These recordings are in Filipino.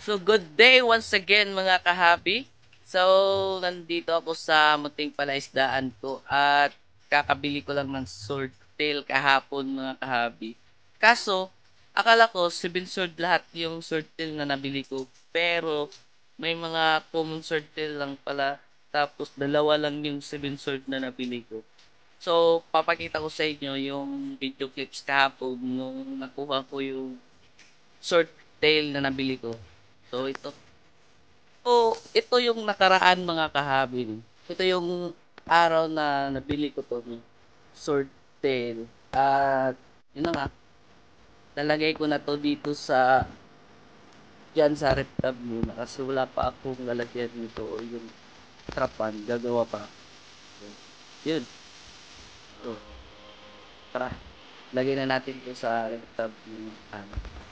So, good day once again mga kahabi. So, nandito ako sa munting palaisdaan ko at kakabili ko lang ng swordtail kahapon mga kahabi. Kaso, akala ko 7 sword lahat yung swordtail na nabili ko. Pero, may mga common swordtail lang pala. Tapos, dalawa lang yung 7 sword na nabili ko. So, papakita ko sa inyo yung video clips kahapon nung nakuha ko yung short tail na nabili ko. So ito yung nakaraan mga kahabin. Ito yung araw na nabili ko to ng short tail. At yun na nga, lalagay ko na to dito sa dyan sa rep tab muna kasi wala pa akong lalagyan nito o yung trapan. Gagawa pa. So, yun. So, tara. Lagay na natin to sa rep tab yung ano.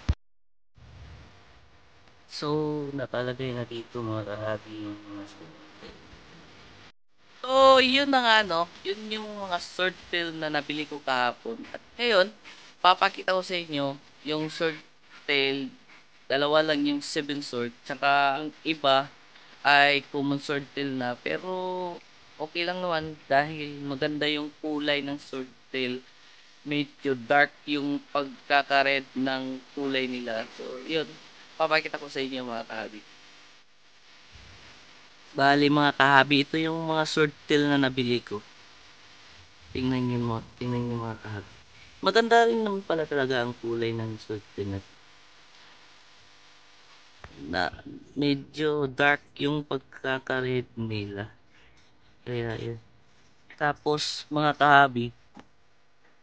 So, nakalagay na dito mga kahabi yung mga sword. So, yun na nga no, yun yung mga sword tail na nabili ko kahapon. At ngayon, papakita ko sa inyo yung sword tail, dalawa lang yung 7 sword, tsaka ang iba ay common sword tail na. Pero, okay lang naman dahil maganda yung kulay ng sword tail. Medyo dark yung pagkaka-red ng kulay nila. So, yun, papakita ko sa inyo mga kahabi. Bali mga kahabi, ito yung mga sword tail na nabili ko. Tingnan niyo mga kahabi. Maganda rin naman pala talaga ang kulay ng sword tail na medyo dark yung pagkaka-red nila. Kaya yun. Tapos mga kahabi,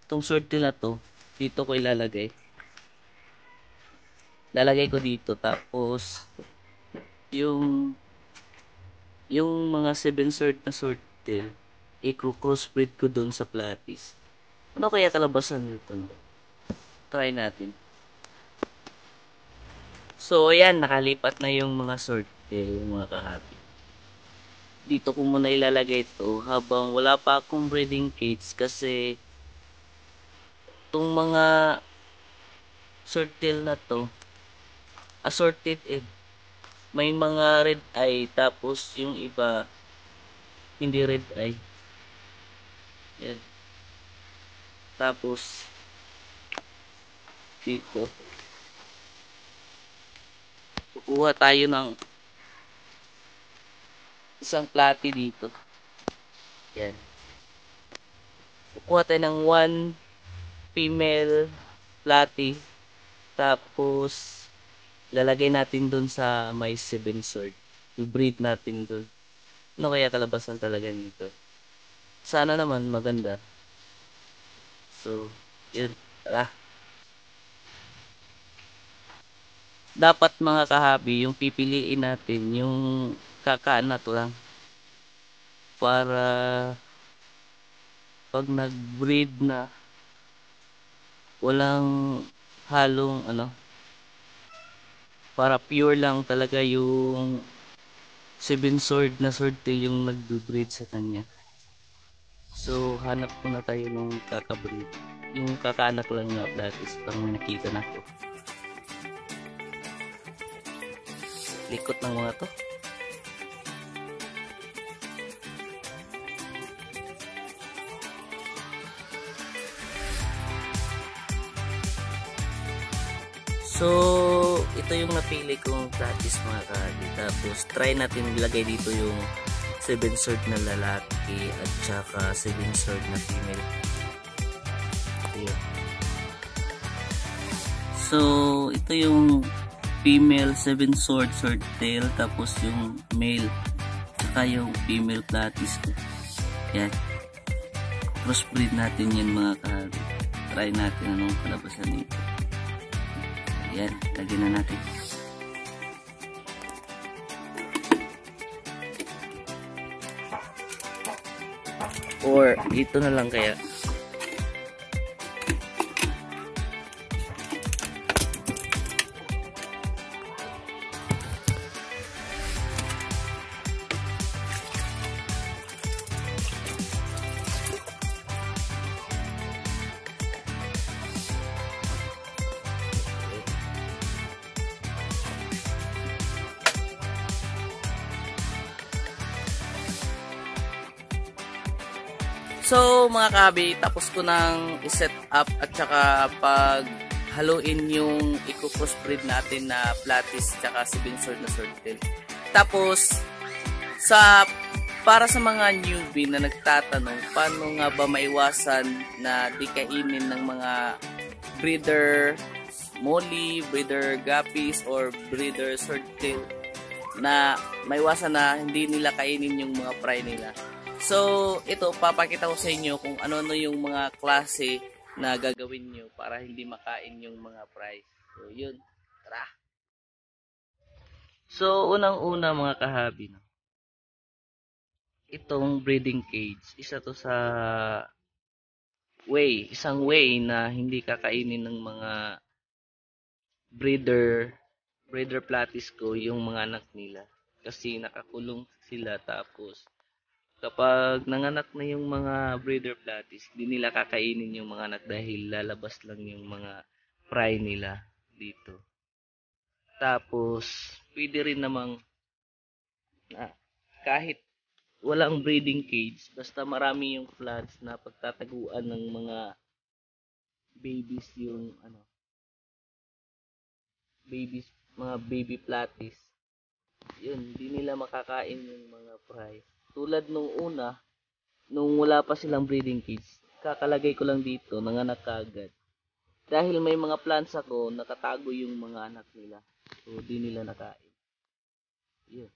itong sword tail na to, dito ko ilalagay. Lalagay ko dito tapos yung mga 7 sword na sword tail, i-crossbreed ko dun sa platis. Ano kaya kalabasan nito? Try natin. So, ayan, nakalipat na yung mga sword tail, mga kahabi. Dito ko muna ilalagay ito habang wala pa akong breeding cage kasi itong mga sword tail na to, assorted egg. May mga red eye tapos yung iba hindi red eye. Yan. Tapos dito kukuha tayo ng isang platy dito. Yan. Kukuha tayo ng 1 female platy. Tapos lalagay natin dun sa may 7 sword. I-breed natin dun. Ano kaya kalabasan talaga nito? Sana naman maganda. So, yun. Tara. Dapat mga kahabi, yung pipiliin natin, yung kakaanat lang. Para pag nag-breed na, walang halong ano, para pure lang talaga yung 7 sword na sword tail yung nag-breed sa kanya. So, hanap muna tayo ng kakabreed. Yung kakaanak lang nga dati pang nakita na ko. Likot ng mga to. So, ito yung napili kong practice mga kahabi. Tapos, try natin ilagay dito yung 7 sword na lalaki at saka 7 sword na female. Ayan. So, ito yung female 7 sword sword tail. Tapos yung male. Saka yung female platis. Yan. Crossbreed natin yan mga kahabi. Try natin anong kalabasan nito. Yan, lagyan na natin. Or ito na lang kaya. So mga kahabi, tapos ko nang i-set up at saka pag haluin yung i-crossbreed natin na Platis at saka 7-sword na swordtail. Tapos para sa mga newbie na nagtatanong paano nga ba maiwasan na di kainin ng mga breeder molly, breeder guppies, or breeder swordtail, na maiwasan na hindi nila kainin yung mga fry nila. So, ito, papakita ko sa inyo kung ano-ano yung mga klase na gagawin nyo para hindi makain yung mga fry. So, yun. Tara! So, unang-una mga kahabi, no? Itong breeding cage, isa to sa isang way na hindi kakainin ng mga breeder platis ko yung mga anak nila. Kasi nakakulong sila, tapos kapag nanganak na yung mga breeder platis, di nila kakainin yung mga anak dahil lalabas lang yung mga fry nila dito. Tapos, pwede rin namang kahit walang breeding cage, basta marami yung floods na pagtataguan ng mga babies, yung mga baby platis, yun, di nila makakain yung mga fry. Tulad nung wala pa silang breeding cage, kakalagay ko lang dito, nanganak kaagad. Dahil may mga plants ako, nakatago yung mga anak nila. So, di nila nakain. Yun.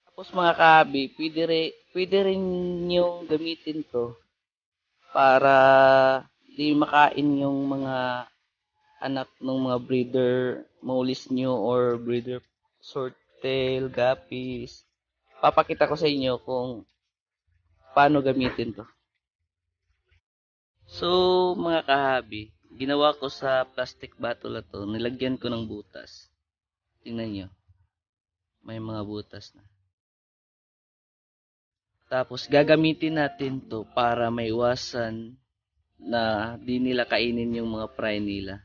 Tapos mga kahabi, pwede rin yung gamitin to para di makain yung mga anak ng mga breeder mollies nyo or breeder swordtail, guppies. Papakita ko sa inyo kung paano gamitin to. So, mga kahabi, ginawa ko sa plastic bottle na to, nilagyan ko ng butas. Tingnan nyo. May mga butas na. Tapos, gagamitin natin to para maiwasan na di nila kainin yung mga fry nila.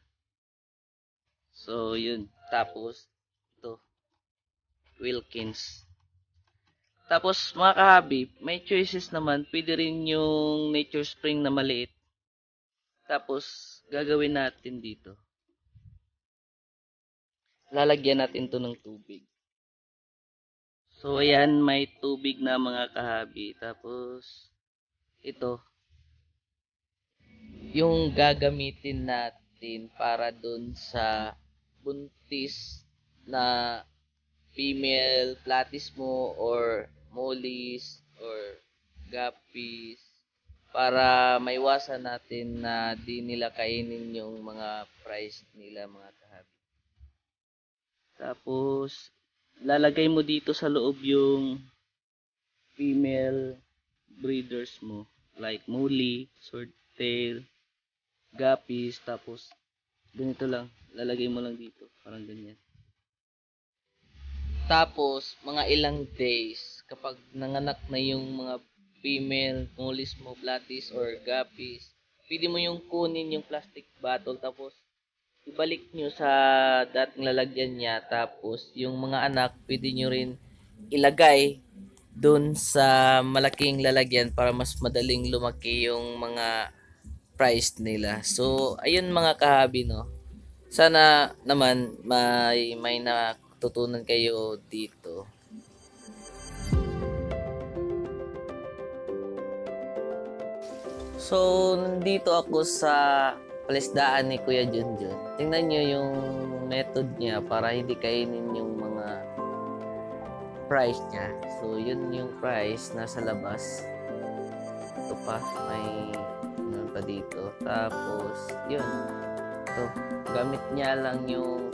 So, yun. Tapos, ito. Wilkins. Tapos, mga kahabi, may choices naman. Pwede rin yung Nature Spring na maliit. Tapos, gagawin natin dito. Lalagyan natin to ng tubig. So, ayan, may tubig na mga kahabi. Tapos, ito. Yung gagamitin natin para dun sa buntis na female platis mo or mollies or guppies, para maiwasan natin na di nila kainin yung mga fries nila mga kahabi. Tapos, lalagay mo dito sa loob yung female breeders mo, like molly, swordtail, guppies. Tapos, ganito lang, lalagay mo lang dito, parang ganyan. Tapos, mga ilang days, kapag nanganak na yung mga female mollies mo, platis, or guppies, pwede mo yung kunin yung plastic bottle, tapos ibalik nyo sa dating lalagyan niya. Tapos, yung mga anak, pwede nyo rin ilagay dun sa malaking lalagyan para mas madaling lumaki yung mga price nila. So, ayun mga kahabi, no? Sana naman may natutunan kayo dito. So, nandito ako sa palisdaan ni Kuya Junjun. Tingnan nyo yung method niya para hindi kainin yung mga price niya. So, yun yung price nasa labas. Ito pa, may pa dito. Tapos, yun. Ito, gamit niya lang yung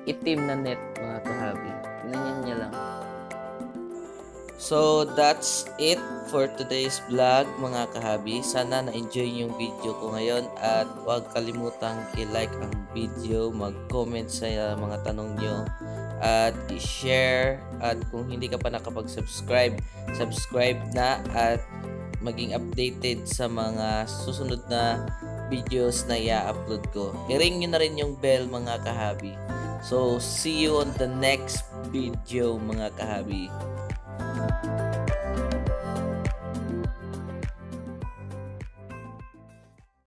itim na net mga kahabi. Tingnan niya lang. So, that's it for today's vlog mga kahabi. Sana na-enjoy yung video ko ngayon at huwag kalimutang i-like ang video, mag-comment sa mga tanong nyo at i-share, at kung hindi ka pa nakapag-subscribe, subscribe na at maging updated sa mga susunod na videos na i-upload ko. I-ring nyo na rin yung bell mga kahabi. So, see you on the next video mga kahabi.